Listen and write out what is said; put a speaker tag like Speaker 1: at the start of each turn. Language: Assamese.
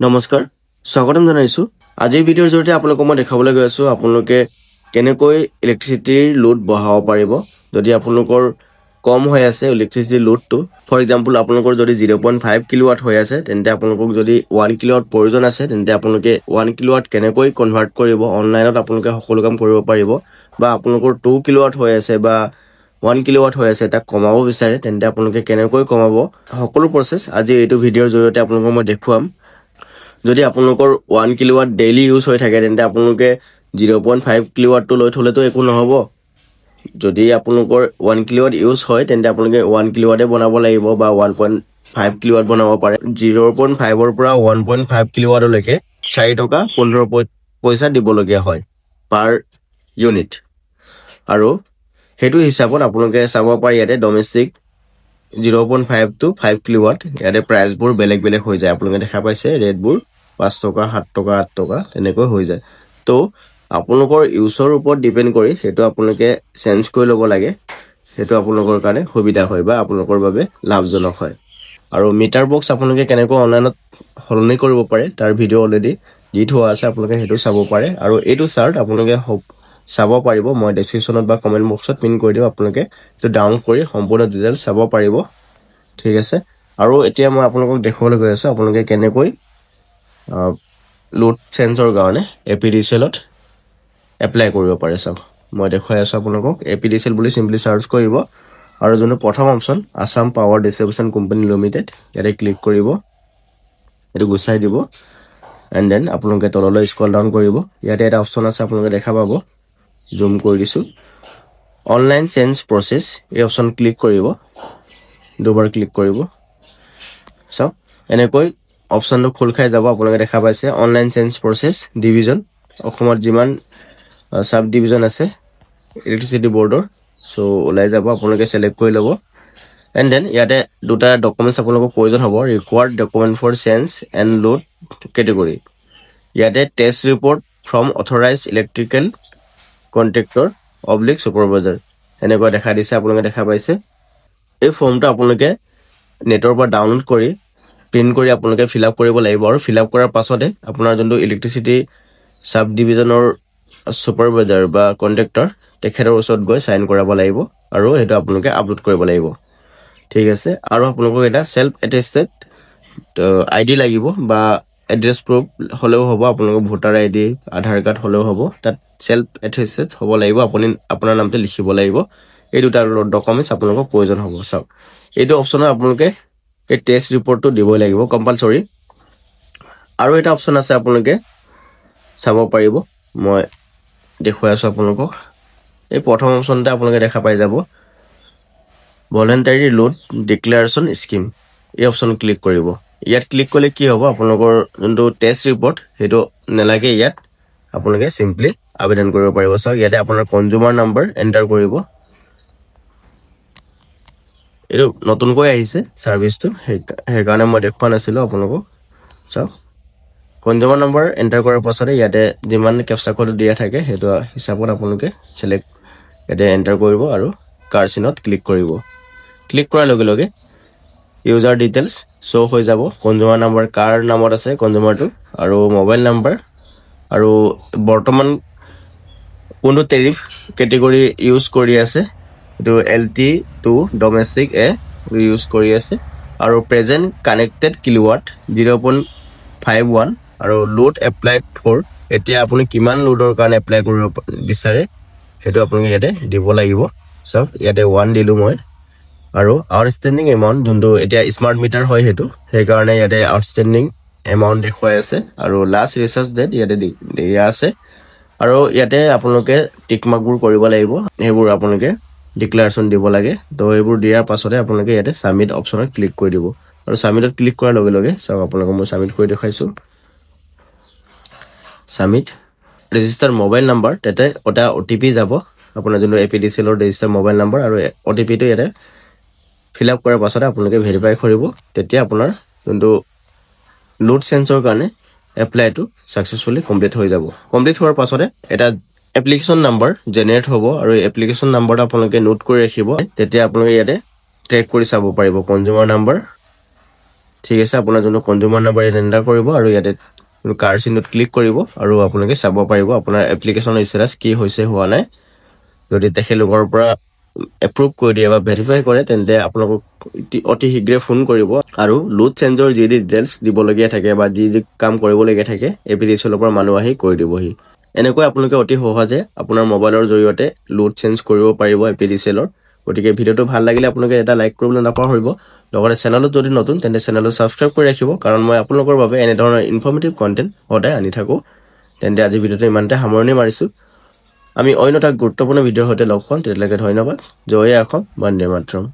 Speaker 1: নমস্কাৰ স্বাগতম জনাইছো আজিৰ ভিডিঅ'ৰ জৰিয়তে আপোনালোকক মই দেখাবলৈ গৈ আছো আপোনালোকে কেনেকৈ ইলেক্ট্ৰিচিটিৰ লোড বঢ়াব পাৰিব যদি আপোনালোকৰ কম হৈ আছে ইলেক্ট্ৰিচিটিৰ লোডটো ফৰ এক্সাম্পল আপোনালোকৰ যদি 0.5 কিলোৱাট হৈ আছে তেন্তে আপোনালোকক যদি 1 কিলোৱাট প্ৰয়োজন আছে তেন্তে আপোনালোকে 1 কিলোৱাট কেনেকৈ কনভাৰ্ট কৰিব অনলাইনত আপোনালোকে সকলো কাম কৰিব পাৰিব বা আপোনালোকৰ 2 কিলোৱাট হৈ আছে বা 1 কিলোৱাট হৈ আছে তাক কমাব বিচাৰে তেন্তে আপোনালোকে কেনেকৈ কমাব সকলো প্ৰসেছ আজি এইটো ভিডিঅ'ৰ জৰিয়তে আপোনালোকক মই দেখুৱাম যদি আপোনালোকৰ 1 কিলোৱাট ডেইলি ইউজ হৈ থাকে তেন্তে আপোনালোকে 0.5 কিলোৱাটটো লৈ থলেতো একো নহব যদি আপোনালোকৰ 1 কিলোৱাট ইউজ হয় তেন্তে আপোনালোকে 1 কিলোৱাটে বনাব লাগিব বা 1.5 কিলোৱাট বনাব পাৰে 0.5 ৰ পৰা 1.5 কিলোৱাটলৈকে 4 টকা 15 পইচা দিবলগীয়া হয় পাৰ ইউনিট আৰু হেতু হিচাপত আপোনালোকে চাব পাৰে ইয়াতে ডমেষ্টিক 0.5 to 5 কিলোৱাট ইয়াতে প্ৰাইচবোৰ বেলেগ বেলেগ হৈ যায় আপোনালোকে দেখা পাইছে ৰেটবোৰ 5 টকা 7 টকা 8 টকা এনেকৈ হৈ যায় তো আপোনালোকৰ ইউজৰ ওপৰত ডিপেন্ড কৰি হেতু আপোনালোকে চেঞ্জ কৰি ল'ব লাগে হেতু আপোনালোকৰ কাৰণে সুবিধা হয় বা আপোনালোকৰ বাবে লাভজনক হয় আৰু মিটাৰ বক্স আপোনালোকে কেনেকৈ অনলাইনত হলনি কৰিব পাৰে তাৰ ভিডিও অলৰেডি দি থোৱা আছে আপোনালোকে হেতু চাব পাৰে আৰু এইটো চাৰ্ট আপোনালোকে চাব পাৰিব মই ডেসক্ৰিপচনত বা কমেন্ট বক্সত পিন কৰি দিও আপোনালোকে তো ডাউনলোড কৰি সম্পূৰ্ণ ডিটেইলছ চাব পাৰিব ঠিক আছে আৰু এতিয়া মই আপোনালোকক দেখাবলৈ গৈ আছো আপোনালোকে কেনেকৈ লোড চেঞ্জৰ কাৰণে এপিডিসিএলত এপ্লাই কৰিব পাৰে সব মই দেখাই আছো আপোনালোকক এপিডিসিএল বুলি সিম্পলি সাৰ্চ কৰিব আৰু যোনটো প্ৰথম option Assam power distribution company limited ইয়াতে ক্লিক কৰিব এটো গুছাই দিব এন্ড দেন আপোনালোকে তললৈ স্ক্ৰল ডাউন কৰিব ইয়াতে এটা অপচন আছে আপোনালোকে দেখা পাব জুম কৰি দিছো অনলাইন চেঞ্জ প্ৰসেস এই অপচন ক্লিক কৰিব দুবাৰ ক্লিক কৰিব সব এনেকৈ অপচনটো খোল খাই যাব আপোনালোকে দেখা পাইছে অনলাইন চেঞ্জ প্ৰসেস ডিভিজন অসমত যিমান সাব ডিভিজন আছে ইলেক্ট্ৰিচিটি বৰ্ডৰ সো ওলাই যাব আপোনালোকে সিলেক্ট কৰি লব এন্ড দেন ইয়াতে দুটা ডকুমেন্টস আপোনালোকক প্ৰয়োজন হ'ব required document for change and load category ইয়াতে test report from authorised electrical contractor অবলিক সুপাৰভাইজাৰ এনেকৈ দেখা দিছে আপোনালোকে দেখা পাইছে এই ফৰ্মটো আপোনালোকে নেটৰ পৰা ডাউনলোড কৰি প্ৰিন্ট কৰি আপোনালোকে ফিল আপ কৰিব লাগিব আৰু ফিল আপ কৰাৰ পাছতে আপোনাৰ যোনটো ইলেক্ট্ৰিচিটি সাব ডিভিজনৰ সুপাৰভাইজাৰ বা কন্ট্ৰাক্টৰ তেখেতৰ ওচৰত গৈ সাইন কৰাব লাগিব আৰু হেতু আপোনালোকে আপলোড কৰিব লাগিব ঠিক আছে আৰু আপোনালোকক এটা সেলফ এটেস্টেড আইডি লাগিব বা এড্ৰেছ প্ৰুফ হলেও হ'ব আপোনালোকৰ ভোটাৰ আইডি আধাৰ কাৰ্ড হলেও হ'ব তাত সেলফ এটেস্টেড হ'ব লাগিব আপুনি আপোনাৰ নামতে লিখিব লাগিব এই দুটা ডকুমেন্টস আপোনালোকক প্ৰয়োজন হ'ব সব এইটো অপচনৰ আপোনালোকে এই টেষ্ট ৰিপোৰ্টটো দিবই লাগিব কম্পালসৰি আৰু এটা অপচন আছে আপোনালোকে চাব পাৰিব মই দেখুৱাই আছো আপোনালোকক এই প্ৰথম অপচনতে আপোনালোকে দেখা পাই যাব ভলান্টাৰী লোড ডিক্লেৰেচন স্কিম এই অপচন ক্লিক কৰিব ইয়াত ক্লিক কৰিলে কি হ'ব আপোনালোকৰ যোনটো টেষ্ট ৰিপোৰ্ট হেতু নেলাগে ইয়াত আপোনালোকে সিম্পলি আবেদন কৰিব পাৰিব সব ইয়াতে আপোনাৰ কনজিউমাৰ নাম্বাৰ এন্টাৰ কৰিব এটো নতুনকৈ আহিছে সাৰ্ভিসটো হে কাৰণে মই দেখুৱা নাছিলো আপোনালোকক সব কনজিউমাৰ নাম্বাৰ এন্টাৰ কৰাৰ পাছতে ইয়াতে যিমান ক্যাপচা কোড দিয়া থাকে হেতু হিচাপত আপোনালোকে সিলেক্ট ইয়াতে এন্টাৰ কৰিব আৰু কাৰ্চিনত ক্লিক কৰিব ক্লিক কৰাৰ লগে লগে ইউজাৰ ডিটেইলছ শো হৈ যাব কনজিউমাৰ নাম্বাৰ কাৰ নামত আছে কনজিউমাৰটো আৰু মোবাইল নাম্বাৰ আৰু বৰ্তমান কোনটো টেৰিফ ক্যাটেগৰি ইউজ কৰি আছে এটো LT2 ডমেষ্টিক এ ইউজ কৰি আছে আৰু প্ৰেজেন্ট কানেক্টেড কিলোৱাট 0.51 আৰু লোড এপ্লাইড ফৰ এতিয়া আপুনি কিমান লোডৰ কাৰণে এপ্লাই কৰিব বিচাৰে হেতু আপুনি ইয়াতে দিব লাগিব সব ইয়াতে 1 দিলু মই আৰু আউটষ্টেণ্ডিং এমাউন্ট যোনটো এতিয়া স্মাৰ্ট মিটাৰ হয় হেতু হে কাৰণে ইয়াতে আউটষ্টেণ্ডিং এমাউন্ট দেখুৱাই আছে আৰু লাষ্ট ৰিচাৰ্জ ডেট ইয়াতে দিয়া আছে আৰু ইয়াতে আপোনালোকে টিক মাৰ্কবোৰ কৰিব লাগিব হেবোৰ আপোনালোকে ডিক্লেৰেচন দিব লাগে তো এইবোৰ দিয়াৰ পাছতে আপোনালোকে ইয়াতে সাবমিট অপচনত ক্লিক কৰি দিব আৰু সাবমিটত ক্লিক কৰাৰ লগে লগে সব আপোনালোকক মই সাবমিট কৰি দেখাইছো সাবমিট ৰেজিষ্টাৰ মোবাইল নাম্বাৰ তেতে ওটা ওটিপি যাব আপোনাৰ যোনটো এপিডিসিএলৰ ৰেজিষ্টাৰ মোবাইল নাম্বাৰ আৰু ওটিপি টো ইয়াতে ফিল আপ কৰাৰ পাছতে আপোনালোকে ভেৰিফাই কৰিব তেতিয়া আপোনাৰ যোনটো লোড চেঞ্জৰ কাৰণে এপ্লাইটো সাকসেসফুলি কমপ্লিট হৈ যাব কমপ্লিট হোৱাৰ পাছতে এটা এপ্লিকেশন নাম্বাৰ জেনাৰেট হ'ব আৰু এপ্লিকেশন নাম্বাৰটো আপোনালোকে নোট কৰি ৰাখিব তেতিয়া আপোনালোকে ইয়াতে ট্ৰেক কৰি চাব পাৰিব কনজিউমাৰ নাম্বাৰ ঠিক আছে আপোনাৰ যোনটো কনজিউমাৰ নাম্বাৰ এণ্টাৰ কৰিব আৰু ইয়াতে কাৰ চিনত ক্লিক কৰিব আৰু আপোনালোকে চাব পাৰিব আপোনাৰ এপ্লিকেশ্যনৰ ষ্টেটাছ কি হৈছে হোৱা নাই যদি তেখেতলোকৰ পৰা এপ্ৰুভ কৰি দিয়ে বা ভেৰিফাই কৰে তেন্তে আপোনালোকক অতি শীঘ্ৰে ফোন কৰিব আৰু লোড চেঞ্জৰ যি ডিটেইলছ দিবলগীয়া থাকে বা যি কাম কৰিবলগীয়া থাকে এপিডিচিএলৰ পৰা মানুহ আহি কৰি দিবহি এনেকৈ আপোনালোকে অতি সহজে আপোনাৰ মোবাইলৰ জৰিয়তে লোড চেঞ্জ কৰিব পাৰিব এপিডিচিএলৰ গতিকে ভিডিঅ'টো ভাল লাগিলে আপোনালোকে এটা লাইক কৰিবলৈ নাপাহৰিব লগতে চেনেলত যদি নতুন তেন্তে চেনেলটো ছাবস্ক্ৰাইব কৰি ৰাখিব কাৰণ মই আপোনালোকৰ বাবে এনে ধৰণৰ ইনফৰ্মেটিভ কণ্টেণ্ট সদায় আনি থাকোঁ তেন্তে আজি ভিডিঅ'টো ইমানতে সামৰণি মাৰিছোঁ আমি অন্য এটা গুৰুত্বপূৰ্ণ ভিডিঅ'ৰ সৈতে লগ পাম তেতিয়ালৈকে ধন্যবাদ জয় অসম বন্দে মাতৰম